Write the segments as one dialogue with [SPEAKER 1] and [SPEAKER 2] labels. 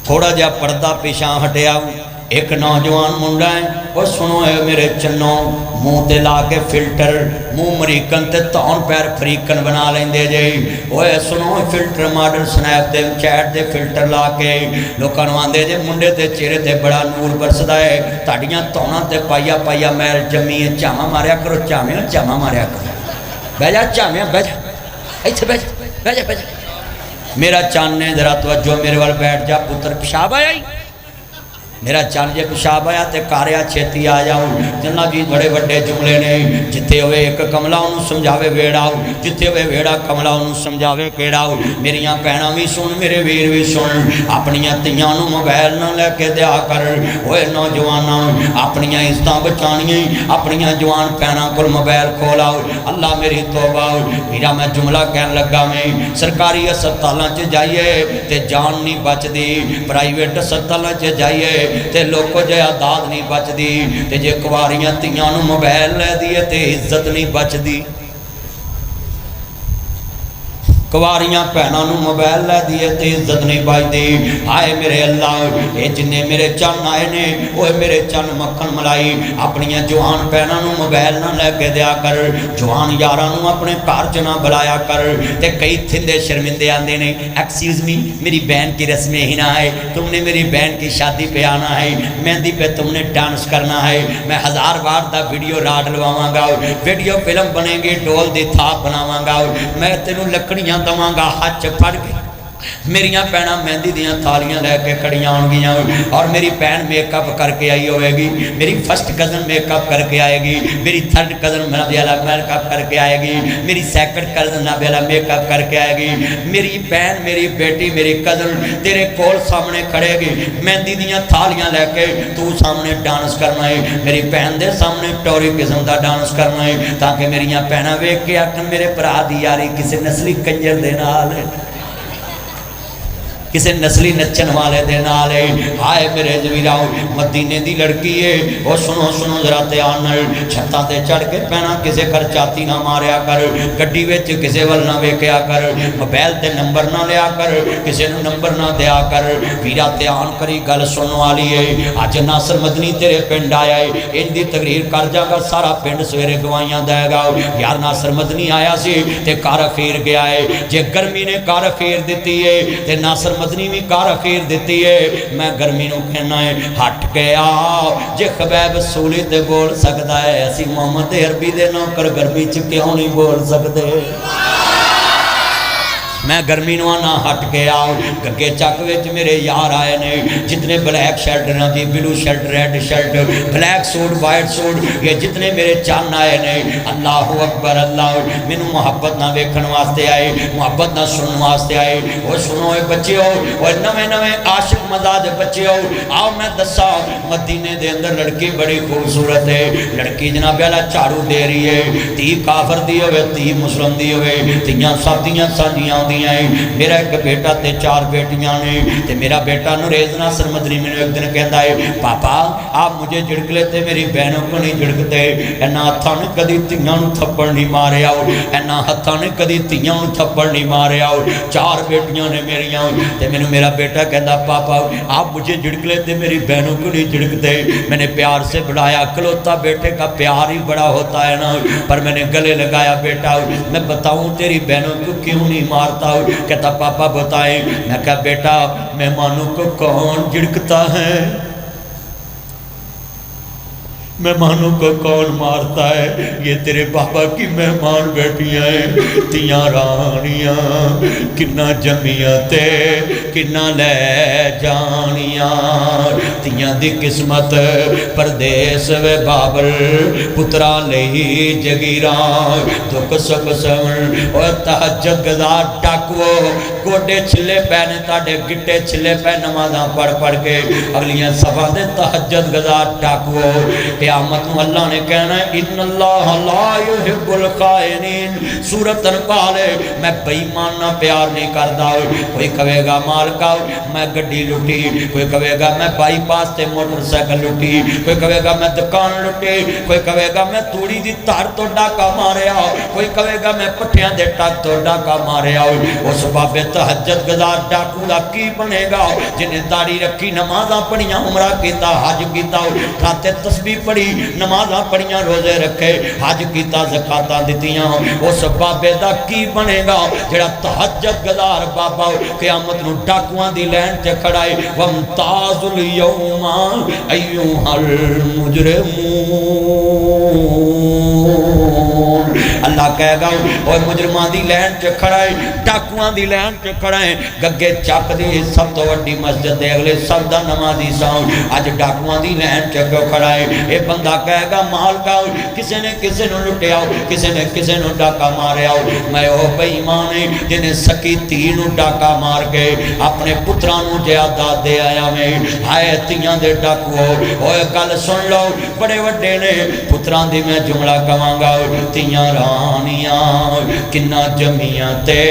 [SPEAKER 1] थोड़ा जहा पर्दा पिछा हटिया, एक नौजवान मुंडा है, वो सुनो है मेरे चन्नो, मुँह ते ला के फिल्टर, मुँह मरीकन ते धौन पैर फरीकन बना लेंदे जे। ओए सुनो फिल्टर मॉडल स्नैप ते चैट दे फिल्टर ला के लोगों को आंदे जे मुंडे ते चेहरे ते बड़ा नूर बरसदा है, ताड़ियां धौना ते पाइया पाइया मैल जमी है, झामा मारिया करो, झामिया झामा मारिया करो, बह जा झामिया बह जा, इत्थे बह जा बह जा बह जा। मेरा चन्न ने जरा तवज्जो मेरे वाल बैठ जा पुत्र, पेशाब आया ही मेरा चल जे पेशाब आया तो कार्या छेती आ जाओ। जिन्ना जी बड़े बड़े जुमले ने, जिथे हुए एक कमला उन्होंने समझावे वेड़ाओ, जिथे हुए वेड़ा कमला उन्होंने समझावे केड़ाओ। मेरिया भैनां भी सुन, मेरे वीर भी सुन, अपनिया तियां नूं मोबाइल ना लैके दिया कर। ओए नौजवानों अपनिया इज्जतां बचाणियां, अपनिया जवान भैनां कोल मोबाइल खोलाओ। अल्लाह मेरी तौबा मेरा मैं जुमला कहन लगा मैं, सरकारी अस्पतालों च जाइए तो जान नहीं बचती, प्राइवेट अस्पतालों च जाइए ते लोको जया दाद नहीं बचती, ते जे कुवारियां तियां नूं मोबाइल लै दिए ते इज्जत नहीं बचती। कुवारियां भैनों नूं मोबाइल लै दिए तो इज्जत नहीं बचती। आए मेरे अल्लाह, ये जिन्ने मेरे चन्न आए ने, वो मेरे चन्न मक्खन मलाई, अपनिया जवान भैनों नूं मोबाइल ना लैके दिया कर, जवान यारां नूं अपने घर च ना बुलाया कर। ते कई थिंदे शर्मिंदे आंदे ने, एक्सक्यूज मी मेरी बहन की रस्में ही ना है, तुमने मेरी बहन की शादी पे आना है, मेहंदी पे तुमने डांस करना है, मैं 1000 बार का वीडियो राड लवावांगा, वीडियो फिल्म बनेगी, डोल दी थाप बनावांगा, मैं तेनों लकड़ियां दवांगा हाथ च फड़ के। मेरिया भैन मेहंदी दियाँ थालियां लैके खड़ियां होंगियां, और मेरी भैन मेकअप करके आई होएगी, मेरी फर्स्ट कज़न मेकअप करके आएगी, मेरी थर्ड कज़न नबियाला मेकअप करके आएगी, मेरी सैकंड कज़न नबियाला मेकअप करके आएगी। मेरी बहन, मेरी बेटी, मेरी कज़न तेरे कोल सामने खड़ेगी, मेहंदी दियाँ थालियां लैके तू सामने डांस करना है, मेरी भैन के सामने टोरी किस्म का डांस करना है, ताकि मेरिया भैन वेख के आखन मेरे भरा दी यारी किसी नस्ली कंजर दे नाल, किसी नस्ली नचन वाले दे नाल है। आए मेरे जवीराओ, मदीने दी लड़की है, वो सुनो सुनो जरा ध्यान नाल, छत्तां ते चढ़ के पैना किसी घर चाती ना मारिया कर, गड्डी विच किसी वल ना वेख्या कर, मोबाइल ते नंबर ना लिया कर, किसी नूं नंबर ना दिया कर। वीरा ध्यान करी, गल सुनने वाली है। अज नासर मदनी तेरे पिंड आया है, इनकी तकरीर कर जागा, सारा पिंड सवेरे गवाइयां देगा। यार नासर मदनी आया सी ते घर अखीर गया है, जे गर्मी ने घर अखीर दी है ते नासर मदनी भी कार अखीर दी है। मैं गर्मी नूं कहना है हट के आ, जे खबैब सूली ते बोल सकता है, असी मोहम्मद अरबी दे नौकर गर्मी च क्यों नहीं बोल सकते। मैं गर्मी ना हट के आओ। गगे चक विच मेरे यार आए ने, जितने ब्लैक शर्ट ना जी, blue shirt, red shirt, black suit, white suit, ये जितने मेरे चन्न आए ने, अल्लाह अकबर अल्लाह, मैनू मुहब्बत ना वेखण वास्ते आए, मुहब्बत ना सुनने वास्ते आए। वो सुनो बच्चे हो, और नवे नवे आशिक मजाज बच्चे हो, आओ मैं दसा, मदीने दे अंदर लड़की बड़ी खूबसूरत है। लड़की जनाब वाला झाड़ू दे रही है, धी काफर दी होवे, धी मुसलम दी होवे, तियां सब दियां साझियां। मेरा एक बेटा ते 4 बेटियां ने, ते मेरा बेटा नरेज नासर मदनी मैंने एक दिन कहता है, पापा आप मुझे झिड़क लेते, मेरी बहनों को नहीं झिड़कते। इन्होंने हथा ने कभी धियां थप्पड़ नहीं मारे आओ, इन्होंने हथा ने कभी धियां थप्पड़ नहीं मारे आओ। 4 बेटियां ने मेरिया, ते मैंने मेरा बेटा कहता, पापा आप मुझे झिड़क लेते, मेरी बहनों को नहीं झिड़कते। मैंने प्यार से बुलाया, खलोता बेटे का प्यार ही बड़ा होता है ना, पर मैंने गले लगाया, बेटा मैं बताऊं तेरी बहनों को क्यों नहीं मारता। कहता पापा बताए। मैं कहा बेटा मेहमानों को कौन झिड़कता है, मेहमानों को कौन मारता है। ये तेरे बाबा की मेहमान बैठियां हैं, तियां रानियां किन्ना जमिया ते किन्ना ले जानियां, तियां दी किस्मत परदेस वे बाबल, पुत्रा लई जगीरा, दुख सुख सवण और तहज्जुद गज़ार टाकवो, गोडे छिले पैने ताडे गिट्टे छिले पै नमाज़ां पढ़ पढ़ के, अगलियां सफा दे तहज्जुद गज़ार टाकवो। क़यामत नूं अल्लाह ने कहना इन्नल्लाह ला युहिब्बुल ख़ाइनीन। सूरत अनफाल मैं बेईमाना प्यार नहीं करता। कोई कहेगा मालका मैं गड्डी लुटी, कोई कहेगा मैं बाईपास से मोटरसाइकिल लुटी, कोई कहेगा मैं दुकान लुटी, कोई कहेगा मैं तूड़ी की तार तो डाका मारिया, कोई कहेगा मैं पट्ठियां दे टक तो डाका मारिया। उस बाबे तहज्जुद गुज़ार डाकू का की बनेगा जिन्हें दाढ़ी रखी, नमाज़ां पढ़ियां, उमरा किया, हज किया, राते तस्बीह पढ़ी, नमाज़ां पढ़ियां, रोजे रखे, हज किया, ज़कातां दित्तियां। उस बाबे का की बनेगा जिहड़ा तहज्जुद गुज़ार बाबा क़यामत नूं डाकुआं दी लैन ते खड़ा है। वमताज़ुल यौमा अय्युहल मुजरिमून। अल्लाह कहेगा और मुजरिमां दी लैन च खड़ा है, डाकुआं दी लैन च खड़ा है। गग्गे चक दी सब तो वड्डी मस्जिद दे अगले सब दा नमाजी सा, अज डाकुआं दी लैन च क्यों खड़ा है? ये बंदा कहेगा मालका किसी ने किसी नूं लुटिया, किसी ने किसी नूं डाका मारिया। मैं वो बेईमान है जिन्हें सकी धी नूं डाका मार के अपने पुत्रां नूं ज़ियादा दे आया। मैं हाय धीआं दे डाकू ओए गल सुन लो, बड़े वड्डे ने पुत्रां दी मैं जुमला कवांगा। धीआं रानियां किन्ना जमियां ते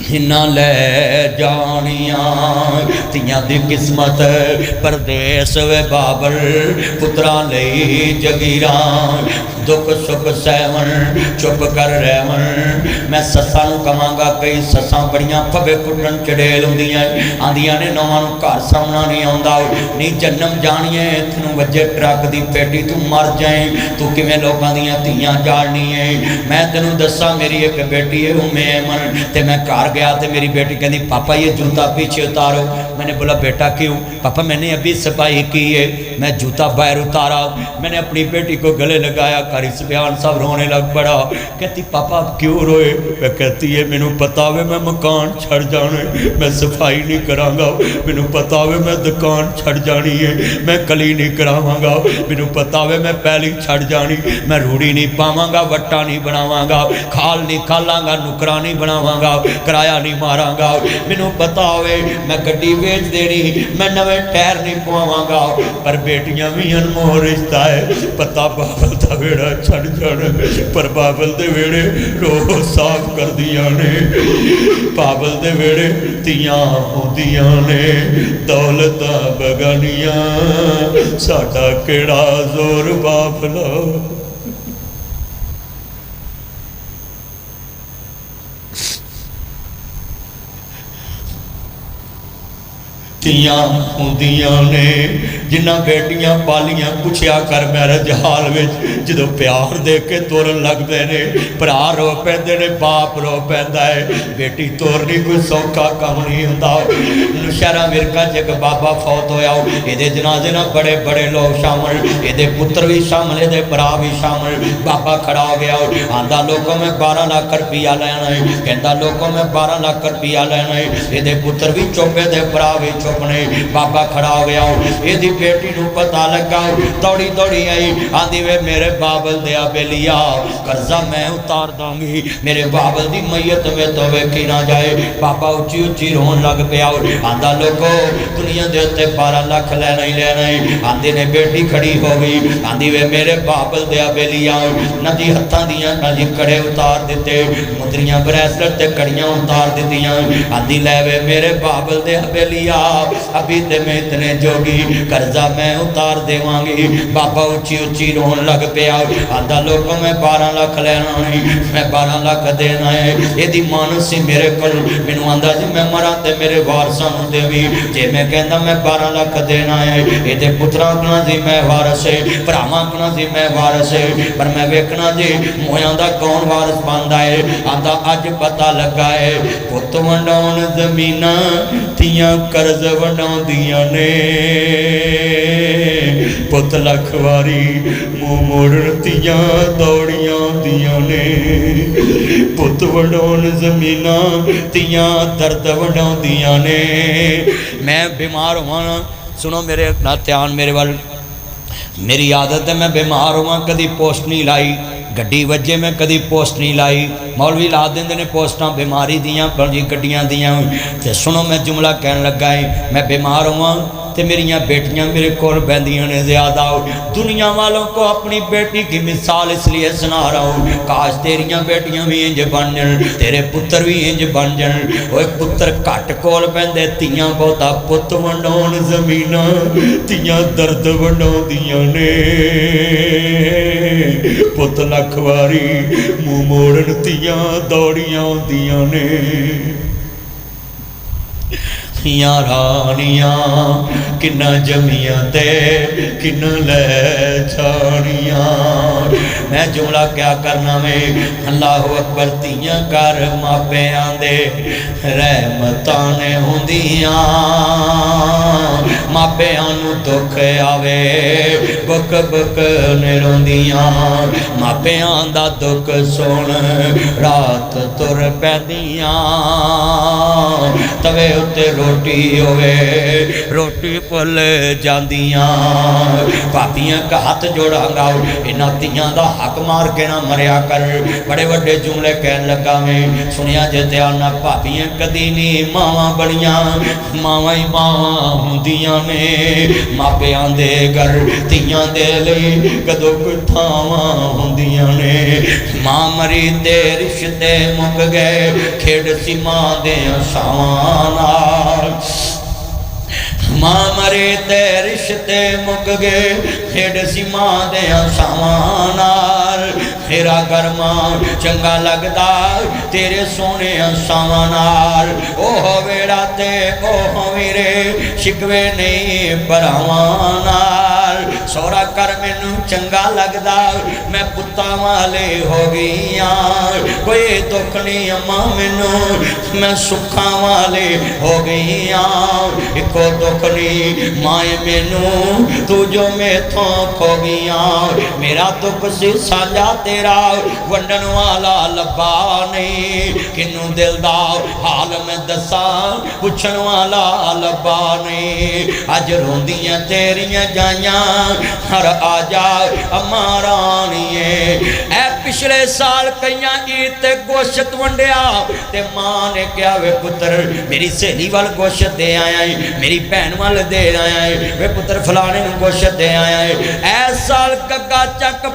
[SPEAKER 1] हिना ले जानियां, तियां दी किस्मत परदेस वे बाबल, पुत्रा लई जगीरा, दुख सुख सहवन चुप कर रहवन। मैं सस्सां नूं कवांगा, कई सस्सां बड़ियां फबे कुटन चड़ेल हुंदियां, आंदियां ने नौवां नूं घर सामना नहीं आउंदा। नी जन्म जानिए तैनूं वज्जे ट्रक दी पेटी, तू मर जाए, तू किवें लोकां दीयां धीआं जालनी है। मैं तैनूं दस्सां, मेरी एक बेटी है उम्मे ऐमन, ते मैं घर गया तो मेरी बेटी कहती पापा ये जूता पीछे उतारो। मैंने बोला बेटा क्यों? पापा मैंने अभी सफाई की है, मैं जूता बाहर उतारा। मैंने अपनी बेटी को गले लगाया, कारी सुबहान साहब रोने लग पड़ा। कहती पापा आप क्यों रोए? मैं कहती है मैनू पता वे मैं मकान छड़ जाने, मैं सफाई नहीं करांगा, मैनू पता वे मैं दुकान छड़ जानी है, मैं कली नहीं करावांगा, मैनू पता वे मैं पैली छड़ जानी, मैं रूढ़ी नहीं पावांगा, वट्टा नहीं बनावांगा, खाल नहीं खालांगा, नुकरा नहीं बनावांगा, किराया नहीं मारांगा। मैनू पता होवे मैं गड्डी बेच देनी, मैं नवे टायर नहीं पवावांगा। पर बेटियां भी अनमोल रिश्ता है, पता बाबल दा वेड़ा छड़ जाना, पर बाबल दे वेड़े रोज साफ कर दिया ने, बाबल दे वेड़े तियां होंदियां ने, दौलत बगानियां, साडा केड़ा जोर बाबला। तियां होंदियां ने जिन्ना बेटियां पालियां, पुछया कर मैरिज हाल में जो प्यार दे के तोरन लगते हैं, भरा रो पैंदे ने, बाप रो पैंदा है। बेटी तोरनी कोई सौखा काम नहीं होंदा। नौशहरा मिरका च एक बाबा फौत होया, ये जनाजे ना बड़े बड़े लोग शामिल, ये पुत्र भी शामिल, ये भरा भी शामिल। बाबा खड़ा हो गया, आंदा लोगों में 12 लाख रुपया लेना है, कहता लोगों में 12 लाख रुपया लेना है। ये पुत्र भी चुप, ये भरा भी चुप ने। बाबा खड़ा हो गया, ये बेटी नूं पता लगा, दौड़ी दौड़ी आई, आंदी वे मेरे बाबल दिया बेलिया कर्जा मैं उतार दूंगी, मेरे बाबल दी मैयत में तो वेखी ना जाए। बाबा उची उची रोन लग पिया, आंदा लोगो दुनिया दे उत्ते 12 लाख लेना ही लेना है। आंदी ने बेटी खड़ी हो गई, आंदी वे मेरे बाबल दिया बेलिया, ना जी हत्थां दियां ना जी कड़े उतार दिते, मुंदरियां ब्रेसलेट ते कड़ियां उतार दित्तियां। आंदी ले वे मेरे बाबल दिया बेलिया, अभी ते मैं इतने जोगी, कर्जा मैं उतार देवांगी। बाबा उची उची रोन लग पिया, आंदा लोगों मैं 12 लाख लेना है, मैं 12 लाख देना है। यदि मानस सी मेरे को, मैनू आंदा जी मैं मरा ते मेरे वारसां नूं देवी, जे मैं कहंदा मैं 12 लाख देना है, ये पुत्रां कोला जी मैं वारस है, भरावां कोला जी मैं वारस है, पर मैं वेखना जी मोयां दा कौन वारस बनदा है। आंदा अज पता लगा है, पुत वंडाउण जमीनां तियां कर्ज वंडाउंदियां ने, पुत लख वारी मुँह मोड़न तियां दौड़ियां दियां ने, पुत वंडाउण जमीनां तियां दर्द वंडाउंदियां ने। मैं बीमार होवां, सुनो मेरे ना ध्यान मेरे वाल, मेरी आदत है मैं बीमार होवां कदी पोस्ट नहीं लाई, गड्डी वजे मैं कदी पोस्ट नहीं लाई, मौलवी ला देंदे ने पोस्टां बीमारी दियां जी गड्डियां दियां। ते सुनो मैं जुमला कहन लगा है, मैं बीमार होवां तो मेरिया बेटियां मेरे को बहदियां ने ज़्यादा। दुनिया वालों को अपनी बेटी की मिसाल इसलिए सुना रहा हूँ, काश तेरिया बेटियां भी इंज बन जान, तेरे पुत्र भी इंज बन जान। वो पुत्र घट कोल पैंदे, तियां बहुता पुत वंडाउण ज़मीनां, तियां दर्द वंडाउंदियां ने। पुत लख वारी मूँह मोड़न तियां दौड़ियां आउंदियां ने। रानियां किन्ना जमिया ते किन्ना ले जानियां। मैं जुमला क्या करना में, अल्लाह अकबर। तियां घर मापियां दे रहमतां ने हुंदियां, मापियां नूं दुख आवे बुक बुक ने रोंदियां। मापियां दा दुख सुन रात तुर पैंदियां, तवे उत्ते रोटी होवे रोटी भुल जांदियां। भाबियां का हाथ जोड़ांगा, इन्हां तियां दा हक मार के ना मरिया कर। बड़े वड्डे जुमले कहन लगा मैं, सुनिया जे ध्यान नाल। भाबियां कदी नहीं मावां बनियां, मावां ही मावां हुंदियां ने। मापियां दे घर तियां दे लई कदों कोई थावां हुंदियां ने। मां मरी दे रिश्ते मुक गए, खेड सी मां दे आशावां नाल। मां मरे ते रिश्ते मुक गए, खेड सी मां दे आशावां नाल। तेरा घर मां चंगा लगदा तेरे सोने आशावां नाल। ओह वेड़ा ते ओह वीरे शिकवे नहीं भरावां नाल। सोहरा कर मैनू चंगा लगदा, मैं पुत्तां वाले हो गई हाँ। कोई दुख नहीं अम्मा मैनू, मैं सुखां वाले हो गई हाँ। इको दुख नहीं माए मैनू, तू जो मैथों खो गई। मेरा दुख सी साझा तेरा, वंडन वाला लब्बा नहीं। किनू दिल दा हाल मैं दसा, पुछन वाला लब्बा नहीं। अज रोंदियां तेरियां जाइयां, हर आ जा अम्मा राणीए। ऐ पिछले साल कईयां ईद ते गोश्त वंडिया, ते मां ने कहा वे पुत्र मेरी सहेली वाल गोश्त दे आया है, मेरी भैन वाल दे आया है, वे पुत्र फलाने नूं गोश्त दे आया है। ऐ साल गग्गा चक